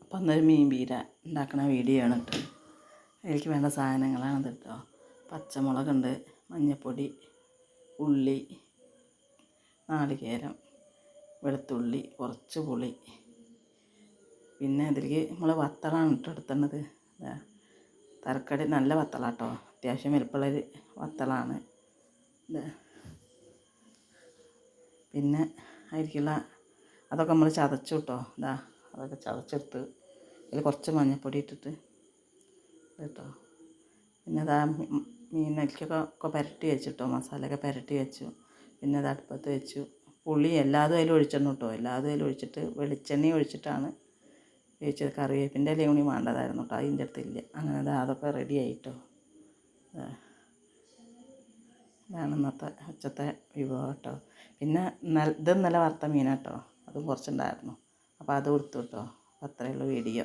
അപ്പം അന്നൊരു മീൻ പീര ഉണ്ടാക്കുന്ന വീഡിയോ ആണ് കേട്ടോ. അതിലേക്ക് വേണ്ട സാധനങ്ങളാണ് കേട്ടോ. പച്ചമുളകുണ്ട്, മഞ്ഞൾപ്പൊടി, ഉള്ളി, നാളികേരം, വെളുത്തുള്ളി, കുറച്ച് പുളി, പിന്നെ അതിലേക്ക് നമ്മൾ വത്തളാണ് എടുത്തുന്നത്. തരക്കടി നല്ല വത്തള കേട്ടോ, അത്യാവശ്യം വലുപ്പമുള്ളൊരു വത്തളാണ് ഇത്. പിന്നെ അതിലേക്കുള്ള അതൊക്കെ നമ്മൾ ചതച്ചു കേട്ടോ. അതൊക്കെ ചതച്ചെടുത്ത് അതിൽ കുറച്ച് മഞ്ഞൾപ്പൊടി ഇട്ടിട്ട് കേട്ടോ. പിന്നെ മീനിലേക്കൊക്കെ പുരട്ടി വെച്ചിട്ടോ, മസാലയൊക്കെ പുരട്ടി വെച്ചു. പിന്നെ അത് അടുപ്പത്ത് വെച്ചു. പുളി എല്ലാതും അതിൽ ഒഴിച്ചിടണം കേട്ടോ. എല്ലാതും അതിൽ ഒഴിച്ചിട്ട് വെളിച്ചെണ്ണ ഒഴിച്ചിട്ടാണ് വേവിച്ചത്. കറിവേപ്പിൻ്റെ ഇലയും കൂടി വേണ്ടതായിരുന്നു കേട്ടോ, അതിൻ്റെ അടുത്തില്ല. അങ്ങനെ അതൊക്കെ റെഡി ആയിട്ടോ. ഇതാണ് ഇന്നത്തെ ഉച്ചത്തെ വിഭവം കേട്ടോ. പിന്നെ ഇത് ഇന്നലെ വറുത്ത മീനാട്ടോ, അതും കുറച്ചുണ്ടായിരുന്നു. അപ്പോൾ അത് കൊടുത്തു കേട്ടോ. അത്രയേ ഉള്ളൂ വീഡിയോ.